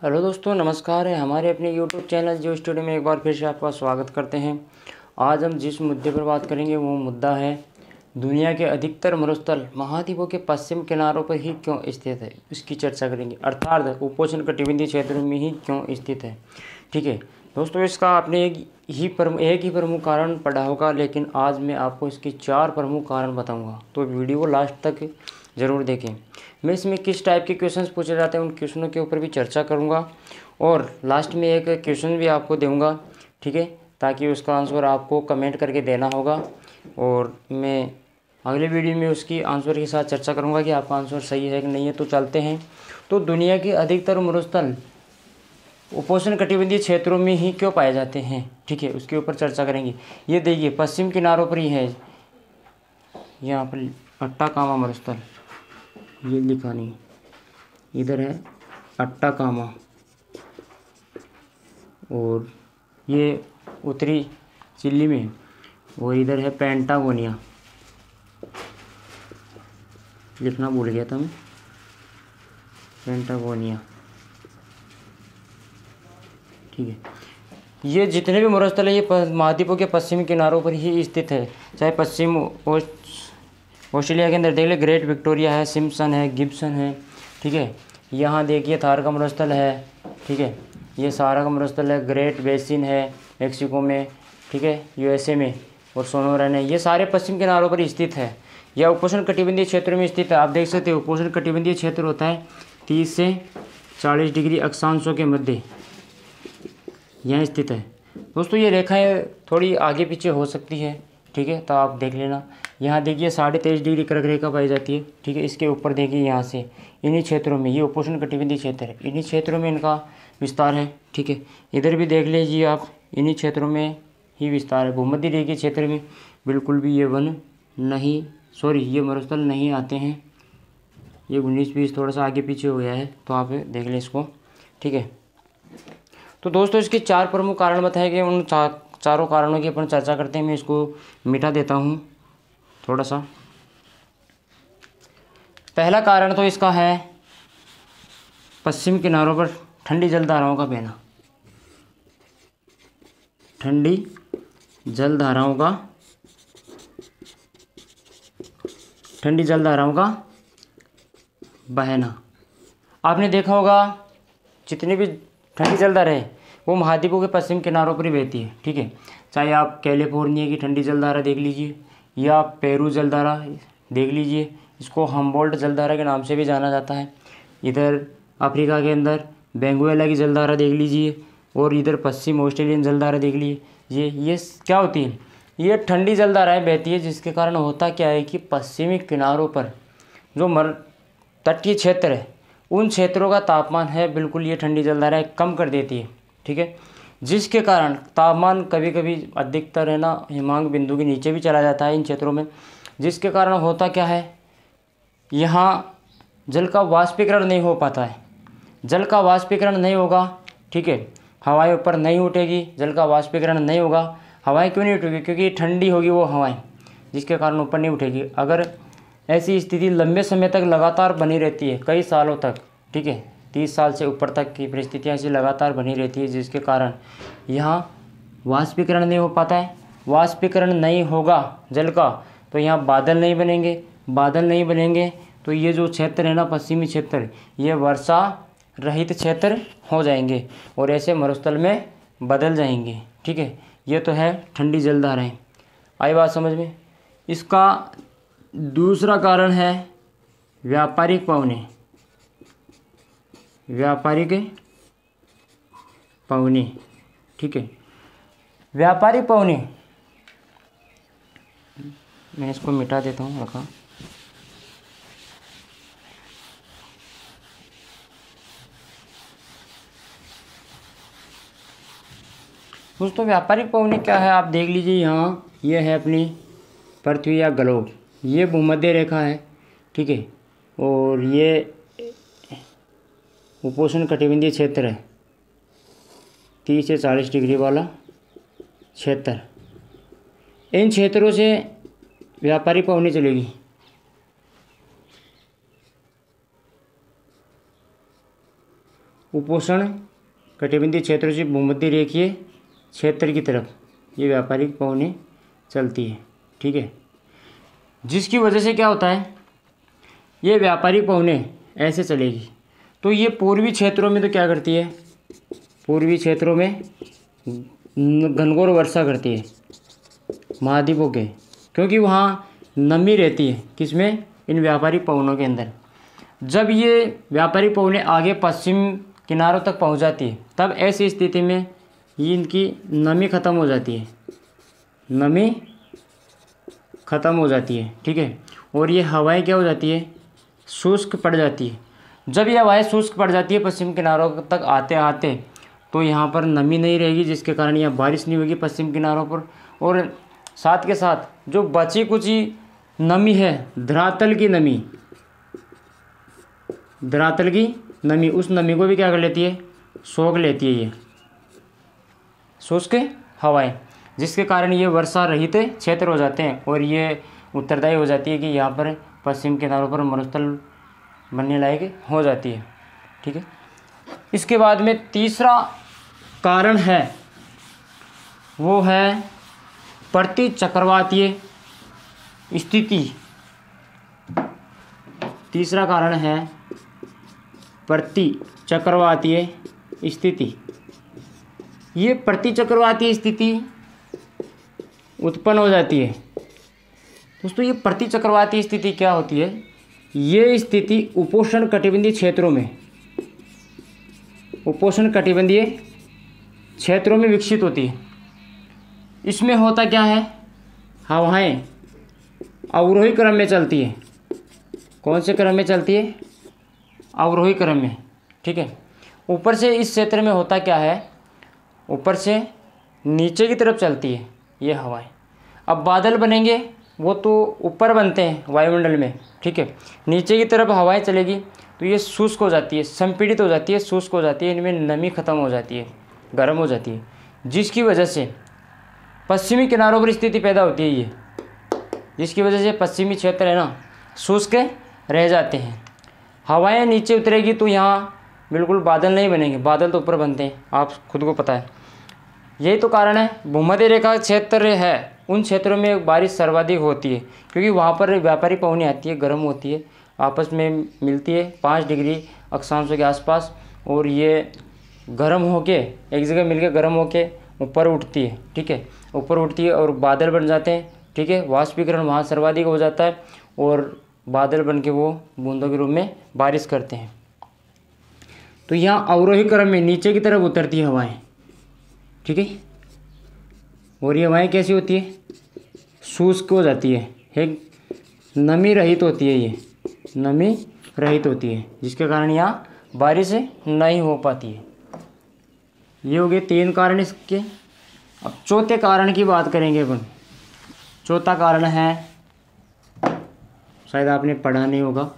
Hello दोस्तों, नमस्कार है। हमारे अपने यूट्यूब चैनल जियो स्टूडियो में एक बार फिर से आपका स्वागत करते हैं। आज हम जिस मुद्दे पर बात करेंगे वो मुद्दा है दुनिया के अधिकतर मरुस्थल महाद्वीपों के पश्चिम किनारों पर ही क्यों स्थित है, इसकी चर्चा करेंगे। अर्थात उपोष्णकटिबंधीय क्षेत्रों में ही क्यों स्थित है। ठीक है दोस्तों, इसका आपने एक ही प्रमुख कारण पढ़ा होगा, लेकिन आज मैं आपको इसके 4 प्रमुख कारण बताऊँगा, तो वीडियो लास्ट तक ज़रूर देखें। मैं इसमें किस टाइप के क्वेश्चंस पूछे जाते हैं उन क्वेश्चनों के ऊपर भी चर्चा करूंगा और लास्ट में एक क्वेश्चन भी आपको दूंगा। ठीक है, ताकि उसका आंसर आपको कमेंट करके देना होगा और मैं अगले वीडियो में उसकी आंसर के साथ चर्चा करूंगा कि आपका आंसर सही है कि नहीं है। तो चलते हैं। तो दुनिया के अधिकतर मरुस्थल उपोष्णकटिबंधीय क्षेत्रों में ही क्यों पाए जाते हैं, ठीक है, उसके ऊपर चर्चा करेंगे। ये देखिए, पश्चिम किनारों पर ही है, यहाँ पर अट्टाकामा मरुस्थल, ये लिखा नहीं, इधर है अट्टाकामा और ये उत्तरी चिली में, और इधर है पेंटागोनिया। लिखना भूल गया था मैं, पेंटागोनिया। ठीक है, ये जितने भी मरुस्थल है ये महाद्वीपों के पश्चिमी किनारों पर ही स्थित है। चाहे पश्चिम ऑस्ट्रेलिया के अंदर देख ले, ग्रेट विक्टोरिया है, सिम्पसन है, गिब्सन है। ठीक है, यहाँ देखिए थार का मरुस्थल है। ठीक है, ये सारा का मरुस्थल है। ग्रेट बेसिन है मेक्सिको में, ठीक है, यूएसए में, और सोनोरन है। ये सारे पश्चिम किनारों पर स्थित है। यह उपोष्णकटिबंधीय क्षेत्र में स्थित है। आप देख सकते हो, उपोष्णकटिबंधीय क्षेत्र होता है 30 से 40 डिग्री अक्षांशों के मध्य यहाँ स्थित है। दोस्तों, ये रेखाएं थोड़ी आगे पीछे हो सकती है, ठीक है, तो आप देख लेना। यहाँ देखिए 23.5 डिग्री कर्क रेखा पाई जाती है। ठीक है, इसके ऊपर देखिए यहाँ से इन्हीं क्षेत्रों में, ये उपोष्णकटिबंधीय क्षेत्र है, इन्हीं क्षेत्रों में इनका विस्तार है। ठीक है, इधर भी देख लीजिए आप, इन्हीं क्षेत्रों में ही विस्तार है। भूमध्य रेखीय क्षेत्र में बिल्कुल भी ये वन नहीं, सॉरी, ये मरुस्थल नहीं आते हैं। ये 19-20 थोड़ा सा आगे पीछे हो गया है, तो आप देख लें इसको। ठीक है, तो दोस्तों इसके 4 प्रमुख कारण बताए गए। उन चारों कारणों की अपन चर्चा करते हैं। मैं इसको मिटा देता हूँ थोड़ा सा। पहला कारण तो इसका है पश्चिम किनारों पर ठंडी जलधाराओं का बहना। ठंडी जलधाराओं का बहना। आपने देखा होगा जितनी भी ठंडी जलधारा है वो महाद्वीपों के पश्चिम किनारों पर ही बहती है। ठीक है, चाहे आप कैलिफोर्निया की ठंडी जलधारा देख लीजिए या पेरू जलधारा देख लीजिए, इसको हम्बोल्ट जलधारा के नाम से भी जाना जाता है। इधर अफ्रीका के अंदर बेंगुएला की जलधारा देख लीजिए, और इधर पश्चिम ऑस्ट्रेलियन जलधारा देख लीजिए। ये क्या होती है, ये ठंडी जलधाराएँ बहती है, जिसके कारण होता क्या है कि पश्चिमी किनारों पर जो तटीय क्षेत्र है उन क्षेत्रों का तापमान है बिल्कुल ये ठंडी जलधाराएँ कम कर देती है। ठीक है, जिसके कारण तापमान कभी कभी अधिकतर है ना हिमांक बिंदु के नीचे भी चला जाता है इन क्षेत्रों में। जिसके कारण होता क्या है, यहाँ जल का वाष्पीकरण नहीं हो पाता है। जल का वाष्पीकरण नहीं होगा, ठीक है, हवाएं ऊपर नहीं उठेगी, जल का वाष्पीकरण नहीं होगा। हवाएं क्यों नहीं उठेगी, क्योंकि ठंडी होगी वो हवाएं, जिसके कारण ऊपर नहीं उठेगी। अगर ऐसी स्थिति लंबे समय तक लगातार बनी रहती है, कई सालों तक, ठीक है, 30 साल से ऊपर तक की परिस्थितियाँ ऐसी लगातार बनी रहती है, जिसके कारण यहाँ वाष्पीकरण नहीं हो पाता है। वाष्पीकरण नहीं होगा जल का, तो यहाँ बादल नहीं बनेंगे। बादल नहीं बनेंगे तो ये जो क्षेत्र है ना, पश्चिमी क्षेत्र, ये वर्षा रहित क्षेत्र हो जाएंगे और ऐसे मरुस्थल में बदल जाएंगे। ठीक है, ये तो है ठंडी जलधाराएँ। आई बात समझ में। इसका दूसरा कारण है व्यापारिक पवने। व्यापारिक पवने, ठीक है, व्यापारिक पवने, मैं इसको मिटा देता हूँ, रखा। दोस्तों व्यापारिक पवने क्या है, आप देख लीजिए। यहाँ ये है अपनी पृथ्वी या ग्लोब, ये भूमध्य रेखा है। ठीक है, और ये उपोष्णकटिबंधीय क्षेत्र है, 30 से 40 डिग्री वाला क्षेत्र। इन क्षेत्रों से व्यापारिक पवनी चलेगी। उपोष्ण कटिबंधीय क्षेत्रों से भूमध्य रेखीय क्षेत्र की तरफ ये व्यापारिक पवनें चलती है, ठीक है। जिसकी वजह से क्या होता है, ये व्यापारिक पवनें ऐसे चलेगी तो ये पूर्वी क्षेत्रों में तो क्या करती है, पूर्वी क्षेत्रों में घनघोर वर्षा करती है महाद्वीपों के, क्योंकि वहाँ नमी रहती है किसमें, इन व्यापारिक पवनों के अंदर। जब ये व्यापारिक पवनें आगे पश्चिम किनारों तक पहुँच जाती है तब ऐसी स्थिति में ये इनकी नमी ख़त्म हो जाती है, नमी ख़त्म हो जाती है, ठीक है। और ये हवाएं क्या हो जाती है, शुष्क पड़ जाती है। जब ये हवाएं शुष्क पड़ जाती है पश्चिम किनारों तक आते आते तो यहाँ पर नमी नहीं रहेगी, जिसके कारण यहाँ बारिश नहीं होगी पश्चिम किनारों पर। और साथ के साथ जो बची कुची नमी है, धरातल की नमी, धरातल की नमी, उस नमी को भी क्या कर लेती है, सोख लेती है ये शुष्क हवाएं, जिसके कारण ये वर्षा रहित क्षेत्र हो जाते हैं और ये उत्तरदायी हो जाती है कि यहाँ पर पश्चिम किनारों पर मरुस्थल बनने लायक हो जाती है, ठीक है। इसके बाद में तीसरा कारण है वो है प्रति चक्रवातीय स्थिति। तीसरा कारण है प्रति चक्रवातीय स्थिति। ये प्रति चक्रवातीय स्थिति उत्पन्न हो जाती है। दोस्तों ये प्रति चक्रवातीय स्थिति क्या होती है, ये स्थिति उपोष्ण कटिबंधीय क्षेत्रों में, उपोष्ण कटिबंधीय क्षेत्रों में विकसित होती है। इसमें होता क्या है, हवाएं अवरोही क्रम में चलती है। कौन से क्रम में चलती है, अवरोही क्रम में, ठीक है। ऊपर से इस क्षेत्र में होता क्या है, ऊपर से नीचे की तरफ चलती है ये हवाएं। अब बादल बनेंगे वो तो ऊपर बनते हैं वायुमंडल में, ठीक है। नीचे की तरफ हवाएं चलेगी तो ये शुष्क हो जाती है, संपीड़ित हो जाती है, शुष्क हो जाती है, इनमें नमी ख़त्म हो जाती है, गर्म हो जाती है, जिसकी वजह से पश्चिमी किनारों पर स्थिति पैदा होती है ये, जिसकी वजह से पश्चिमी क्षेत्र है ना शुष्क रह जाते हैं। हवाएं नीचे उतरेगी तो यहाँ बिल्कुल बादल नहीं बनेंगे, बादल तो ऊपर बनते हैं, आप खुद को पता है। यही तो कारण है भूमध्य रेखा क्षेत्र है उन क्षेत्रों में बारिश सर्वाधिक होती है, क्योंकि वहाँ पर व्यापारिक पवनें आती है, गर्म होती है, आपस में मिलती है 5 डिग्री अक्षांशों के आसपास, और ये गर्म होके एक जगह मिलके गर्म होके ऊपर उठती है, ठीक है, ऊपर उठती है और बादल बन जाते हैं, ठीक है। वाष्पीकरण वहाँ सर्वाधिक हो जाता है और बादल बन के वो बूंदों के रूप में बारिश करते हैं। तो यहाँ अवरोही क्रम में नीचे की तरफ उतरती है हवाएं, ठीक है। और ये हवाएं कैसी होती है, शुष्क हो जाती है, एक नमी रहित होती है, ये नमी रहित होती है, जिसके कारण यहाँ बारिश नहीं हो पाती है। ये हो गए 3 कारण इसके। अब चौथे कारण की बात करेंगे अपन। चौथा कारण है, शायद आपने पढ़ा नहीं होगा,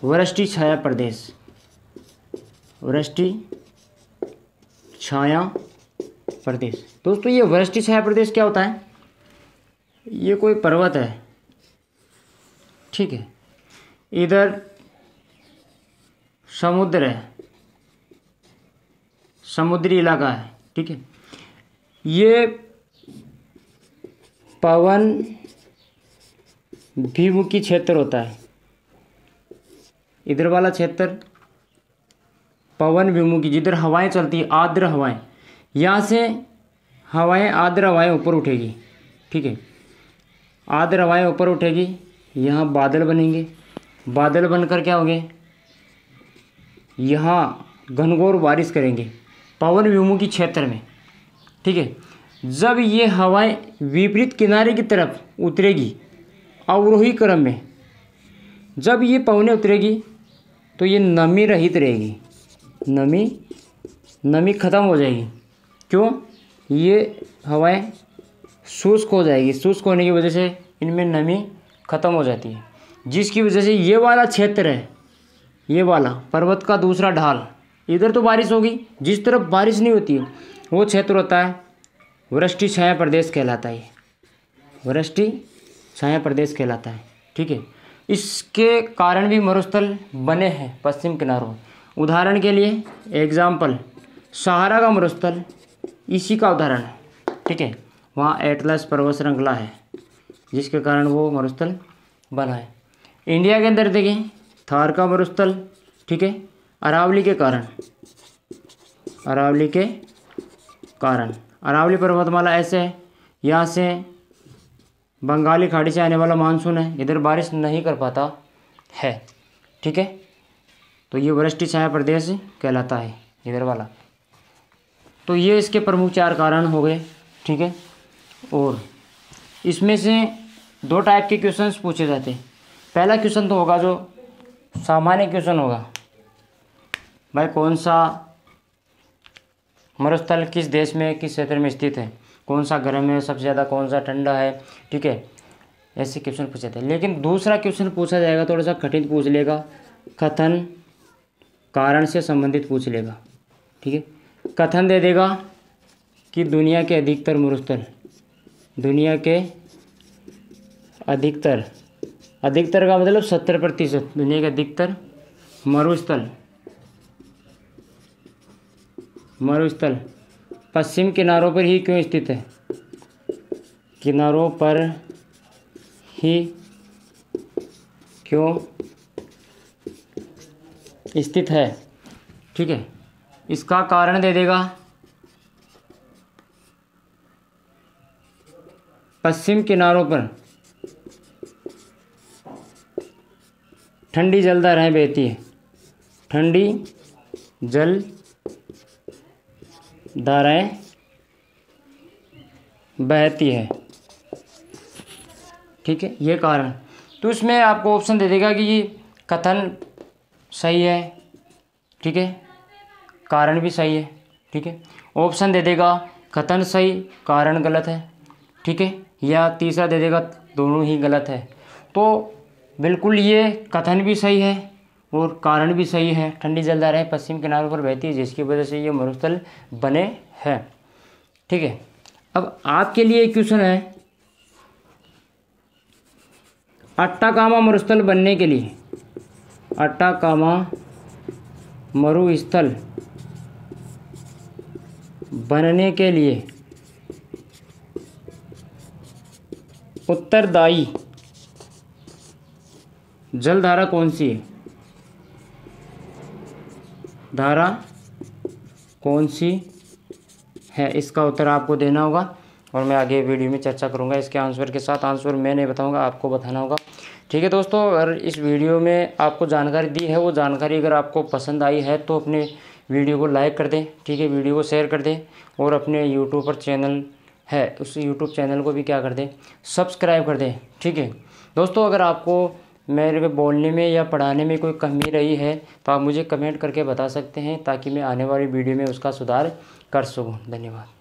वृष्टि छाया प्रदेश। वृष्टि छाया प्रदेश। दोस्तों ये वृष्टि छाया प्रदेश क्या होता है, ये कोई पर्वत है, ठीक है, इधर समुद्र है, समुद्री इलाका है, ठीक है। ये पवन विमुखी क्षेत्र होता है, इधर वाला क्षेत्र पवन विमुखी, जिधर हवाएं चलती है, आर्द्र हवाएं, यहाँ से हवाएं, आर्द्र हवाएं ऊपर उठेगी, ठीक है, आर्द्र हवाएं ऊपर उठेगी, यहाँ बादल बनेंगे, बादल बनकर क्या होंगे, यहाँ घनघोर बारिश करेंगे पवन विमुखी क्षेत्र में, ठीक है। जब ये हवाएं विपरीत किनारे की तरफ उतरेगी अवरोही क्रम में, जब ये पवनें उतरेगी तो ये नमी रहित रहेगी, नमी ख़त्म हो जाएगी। क्यों, ये हवाएं शुष्क हो जाएगी, शुष्क होने की वजह से इनमें नमी ख़त्म हो जाती है, जिसकी वजह से ये वाला क्षेत्र है, ये वाला पर्वत का दूसरा ढाल, इधर तो बारिश होगी, जिस तरफ बारिश नहीं होती है वो क्षेत्र होता है वृष्टि छाया प्रदेश कहलाता है, वृष्टि छाया प्रदेश कहलाता है, ठीक है। इसके कारण भी मरुस्थल बने हैं पश्चिम किनारों, उदाहरण के लिए एग्जाम्पल, सहारा का मरुस्थल इसी का उदाहरण है, ठीक है। वहाँ एटलस पर्वत श्रृंखला है जिसके कारण वो मरुस्थल बना है। इंडिया के अंदर देखें थार का मरुस्थल, ठीक है, अरावली के कारण, अरावली पर्वतमाला ऐसे है, यहाँ से बंगाली खाड़ी से आने वाला मानसून है, इधर बारिश नहीं कर पाता है, ठीक है। तो ये वृष्टि छाया प्रदेश कहलाता है इधर वाला। तो ये इसके प्रमुख 4 कारण हो गए, ठीक है। और इसमें से 2 टाइप के क्वेश्चंस पूछे जाते हैं। पहला क्वेश्चन तो होगा जो सामान्य क्वेश्चन होगा, भाई कौन सा मरुस्थल किस देश में किस क्षेत्र में स्थित है, कौन सा गर्म है सबसे ज़्यादा, कौन सा ठंडा है, ठीक है। ऐसे क्वेश्चन पूछे जाते हैं। लेकिन दूसरा क्वेश्चन पूछा जाएगा थोड़ा सा कठिन पूछ लेगा, कथन कारण से संबंधित पूछ लेगा, ठीक है। कथन दे देगा कि दुनिया के अधिकतर मरुस्थल, दुनिया के अधिकतर का मतलब 70%, दुनिया के अधिकतर मरुस्थल पश्चिम किनारों पर ही क्यों स्थित है, किनारों पर ही क्यों स्थित है, ठीक है। इसका कारण दे देगा पश्चिम किनारों पर ठंडी जलधाराएं बहती है, ठंडी जल धाराएं बहती है, ठीक है, ये कारण। तो इसमें आपको ऑप्शन दे देगा कि ये कथन सही है, ठीक है, कारण भी सही है, ठीक है। ऑप्शन दे देगा कथन सही कारण गलत है, ठीक है, या तीसरा दे देगा दोनों ही गलत है। तो बिल्कुल ये कथन भी सही है और कारण भी सही है, ठंडी जलधाराएं पश्चिम किनारों पर बहती है जिसकी वजह से ये मरुस्थल बने हैं, ठीक है। अब आपके लिए क्वेश्चन है, अट्टाकामा मरुस्थल बनने के लिए, अट्टाकामा मरुस्थल बनने के लिए उत्तरदायी जलधारा कौन सी है, धारा कौन सी है, इसका उत्तर आपको देना होगा और मैं आगे वीडियो में चर्चा करूंगा इसके आंसर के साथ। आंसर मैं नहीं बताऊंगा, आपको बताना होगा, ठीक है दोस्तों। अगर इस वीडियो में आपको जानकारी दी है, वो जानकारी अगर आपको पसंद आई है तो अपने वीडियो को लाइक कर दें, ठीक है, वीडियो को शेयर कर दें और अपने यूट्यूब पर चैनल है उस यूट्यूब चैनल को भी क्या कर दें, सब्सक्राइब कर दें, ठीक है दोस्तों। अगर आपको मेरे बोलने में या पढ़ाने में कोई कमी रही है तो आप मुझे कमेंट करके बता सकते हैं ताकि मैं आने वाली वीडियो में उसका सुधार कर सकूं। धन्यवाद।